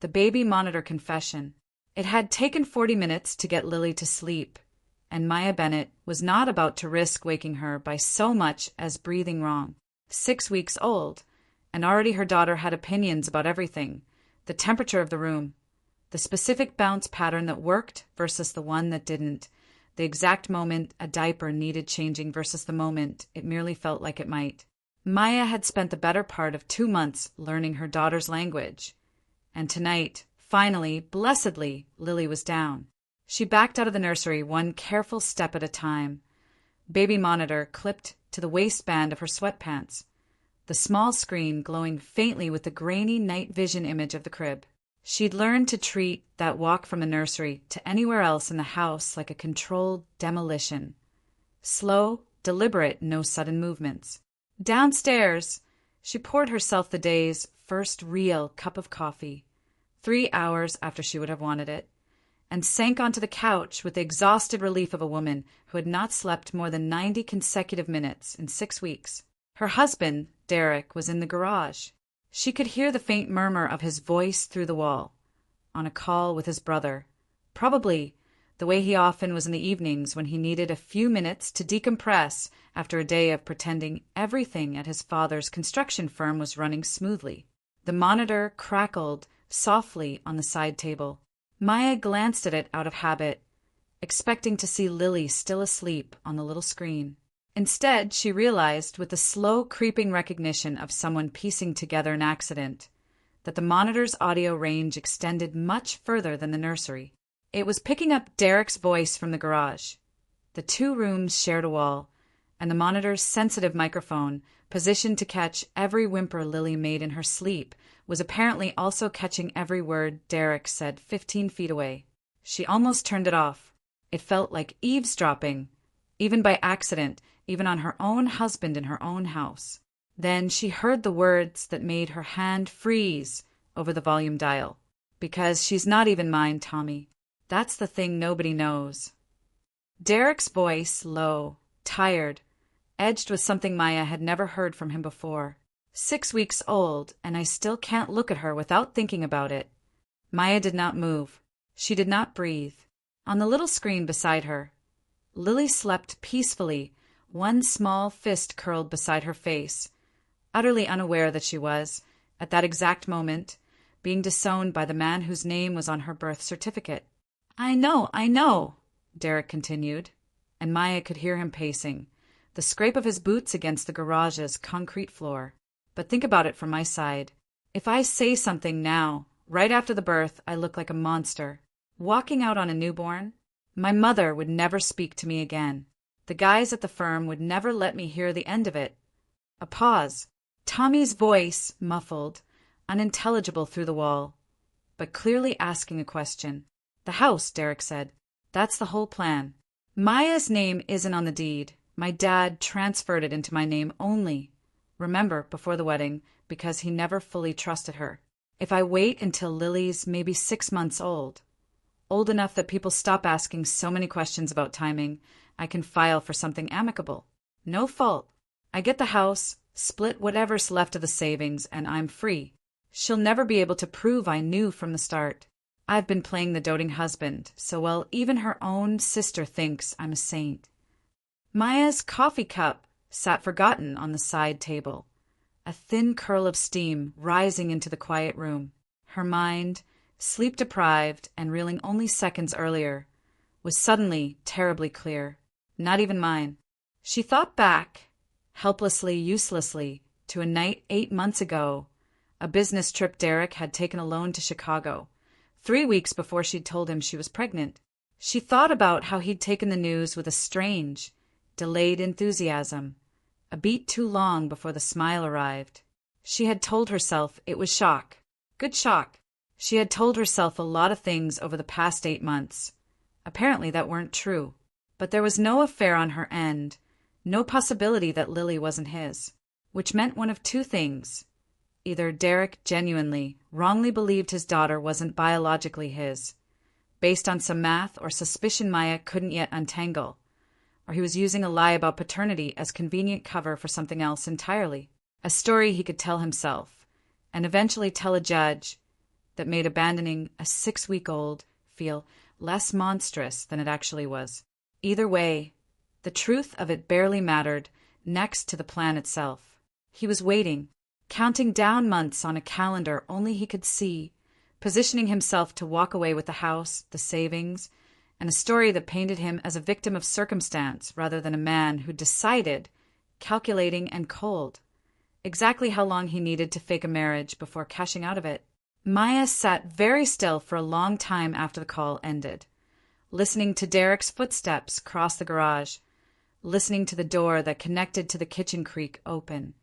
The baby monitor confession. It had taken 40 minutes to get Lily to sleep, and Maya Bennett was not about to risk waking her by so much as breathing wrong. 6 weeks old, and already her daughter had opinions about everything: the temperature of the room, the specific bounce pattern that worked versus the one that didn't, the exact moment a diaper needed changing versus the moment it merely felt like it might. Maya had spent the better part of 2 months learning her daughter's language, and tonight, finally, blessedly, Lily was down. She backed out of the nursery one careful step at a time. Baby monitor clipped to the waistband of her sweatpants, the small screen glowing faintly with the grainy night vision image of the crib. She'd learned to treat that walk from the nursery to anywhere else in the house like a controlled demolition. Slow, deliberate, no sudden movements. Downstairs, she poured herself the day's first real cup of coffee, 3 hours after she would have wanted it, and sank onto the couch with the exhausted relief of a woman who had not slept more than 90 consecutive minutes in 6 weeks. Her husband, Derek, was in the garage. She could hear the faint murmur of his voice through the wall, on a call with his brother, probably the way he often was in the evenings when he needed a few minutes to decompress after a day of pretending everything at his father's construction firm was running smoothly. The monitor crackled softly on the side table. Maya glanced at it out of habit, expecting to see Lily still asleep on the little screen. Instead, she realized, with the slow creeping recognition of someone piecing together an accident, that the monitor's audio range extended much further than the nursery. It was picking up Derek's voice from the garage. The 2 rooms shared a wall, and the monitor's sensitive microphone, positioned to catch every whimper Lily made in her sleep, was apparently also catching every word Derek said 15 feet away. She almost turned it off. It felt like eavesdropping, even by accident, even on her own husband in her own house. Then she heard the words that made her hand freeze over the volume dial. "Because she's not even mine, Tommy. That's the thing nobody knows." Derek's voice, low, tired, edged with something Maya had never heard from him before. 6 weeks old, and I still can't look at her without thinking about it. Maya did not move. She did not breathe. On the little screen beside her, Lily slept peacefully, one small fist curled beside her face, utterly unaware that she was, at that exact moment, being disowned by the man whose name was on her birth certificate. I know, Derek continued, and Maya could hear him pacing, the scrape of his boots against the garage's concrete floor. But think about it from my side. If I say something now, right after the birth, I look like a monster. Walking out on a newborn, my mother would never speak to me again. The guys at the firm would never let me hear the end of it. A pause. Tommy's voice, muffled, unintelligible through the wall, but clearly asking a question. "The house," Derek said. "That's the whole plan. Maya's name isn't on the deed. My dad transferred it into my name only. Remember, before the wedding, because he never fully trusted her. If I wait until Lily's maybe 6 months old enough that people stop asking so many questions about timing, I can file for something amicable. No fault. I get the house, split whatever's left of the savings, and I'm free. She'll never be able to prove I knew from the start. I've been playing the doting husband, so well even her own sister thinks I'm a saint." Maya's coffee cup sat forgotten on the side table, a thin curl of steam rising into the quiet room. Her mind, sleep-deprived and reeling only seconds earlier, was suddenly terribly clear. Not even mine. She thought back, helplessly, uselessly, to a night 8 months ago, a business trip Derek had taken alone to Chicago, 3 weeks before she'd told him she was pregnant. She thought about how he'd taken the news with a strange, delayed enthusiasm, a beat too long before the smile arrived. She had told herself it was shock. Good shock. She had told herself a lot of things over the past 8 months. Apparently that weren't true. But there was no affair on her end, no possibility that Lily wasn't his, which meant one of 2 things. Either Derek genuinely, wrongly believed his daughter wasn't biologically his, based on some math or suspicion Maya couldn't yet untangle, or he was using a lie about paternity as convenient cover for something else entirely, a story he could tell himself, and eventually tell a judge, that made abandoning a 6-week-old feel less monstrous than it actually was. Either way, the truth of it barely mattered next to the plan itself. He was waiting, counting down months on a calendar only he could see, positioning himself to walk away with the house, the savings, and a story that painted him as a victim of circumstance rather than a man who decided, calculating and cold, exactly how long he needed to fake a marriage before cashing out of it. Maya sat very still for a long time after the call ended, listening to Derek's footsteps cross the garage, listening to the door that connected to the kitchen creak open,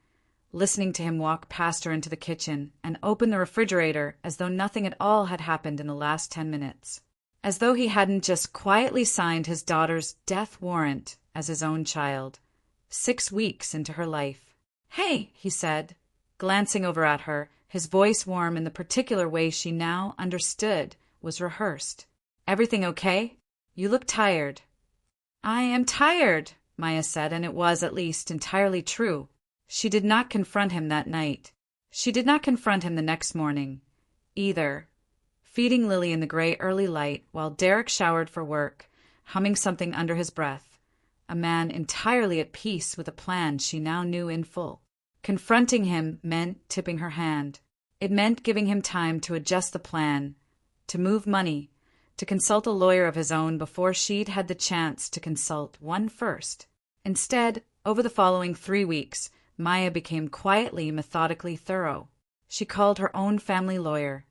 listening to him walk past her into the kitchen and open the refrigerator as though nothing at all had happened in the last 10 minutes. As though he hadn't just quietly signed his daughter's death warrant as his own child, 6 weeks into her life. "Hey," he said, glancing over at her, his voice warm in the particular way she now understood was rehearsed. "Everything okay? You look tired." "I am tired," Maya said, and it was, at least, entirely true. She did not confront him that night. She did not confront him the next morning, either, feeding Lily in the gray early light while Derek showered for work, humming something under his breath, a man entirely at peace with a plan she now knew in full. Confronting him meant tipping her hand. It meant giving him time to adjust the plan, to move money, to consult a lawyer of his own before she'd had the chance to consult one first. Instead, over the following 3 weeks, Maya became quietly, methodically thorough. She called her own family lawyer,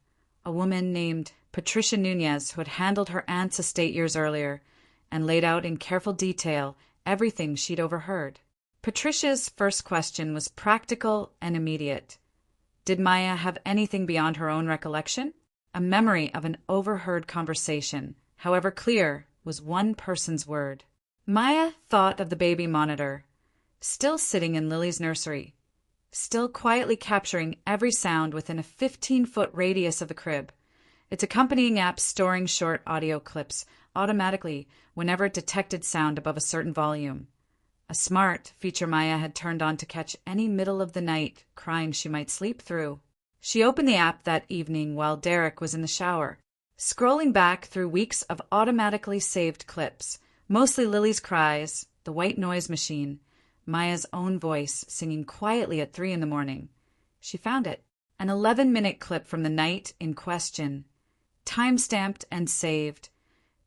a woman named Patricia Nunez who had handled her aunt's estate years earlier, and laid out in careful detail everything she'd overheard. Patricia's first question was practical and immediate. Did Maya have anything beyond her own recollection? A memory of an overheard conversation, however clear, was one person's word. Maya thought of the baby monitor, still sitting in Lily's nursery, still quietly capturing every sound within a 15-foot radius of the crib, its accompanying app storing short audio clips automatically whenever it detected sound above a certain volume. A smart feature Maya had turned on to catch any middle of the night crying she might sleep through. She opened the app that evening while Derek was in the shower, scrolling back through weeks of automatically saved clips, mostly Lily's cries, the white noise machine, Maya's own voice singing quietly at 3 a.m. She found it, an 11-minute clip from the night in question, time-stamped and saved,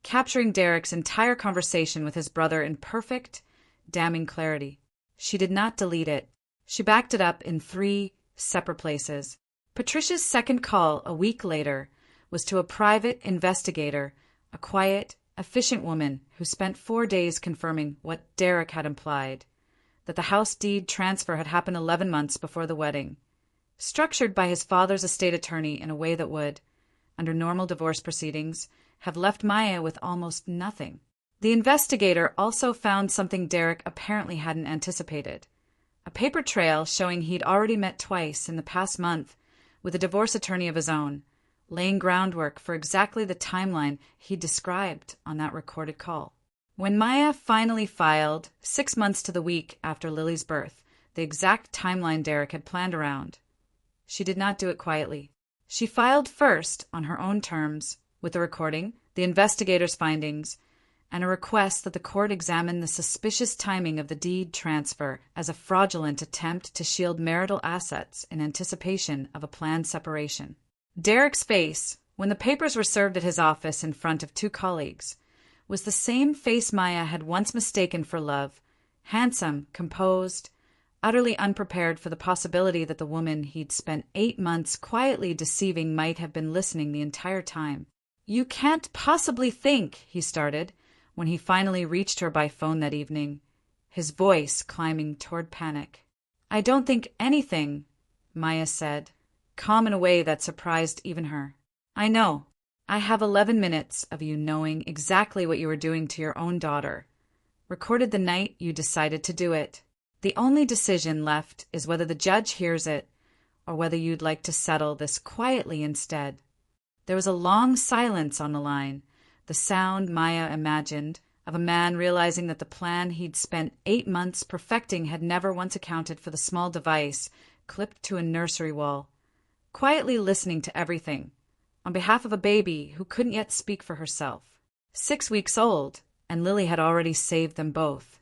capturing Derek's entire conversation with his brother in perfect, damning clarity. She did not delete it. She backed it up in 3 separate places. Patricia's second call a week later was to a private investigator, a quiet, efficient woman who spent 4 days confirming what Derek had implied, that the house deed transfer had happened 11 months before the wedding, structured by his father's estate attorney in a way that would, under normal divorce proceedings, have left Maya with almost nothing. The investigator also found something Derek apparently hadn't anticipated, a paper trail showing he'd already met twice in the past month with a divorce attorney of his own, laying groundwork for exactly the timeline he described on that recorded call. When Maya finally filed, 6 months to the week after Lily's birth, the exact timeline Derek had planned around, she did not do it quietly. She filed first, on her own terms, with the recording, the investigator's findings, and a request that the court examine the suspicious timing of the deed transfer as a fraudulent attempt to shield marital assets in anticipation of a planned separation. Derek's face, when the papers were served at his office in front of 2 colleagues, was the same face Maya had once mistaken for love, handsome, composed, utterly unprepared for the possibility that the woman he'd spent 8 months quietly deceiving might have been listening the entire time. "You can't possibly think," he started, when he finally reached her by phone that evening, his voice climbing toward panic. "I don't think anything," Maya said, calm in a way that surprised even her. "I know. I have 11 minutes of you knowing exactly what you were doing to your own daughter, recorded the night you decided to do it. The only decision left is whether the judge hears it or whether you'd like to settle this quietly instead." There was a long silence on the line, the sound Maya imagined of a man realizing that the plan he'd spent 8 months perfecting had never once accounted for the small device clipped to a nursery wall, quietly listening to everything, on behalf of a baby who couldn't yet speak for herself. 6 weeks old, and Lily had already saved them both.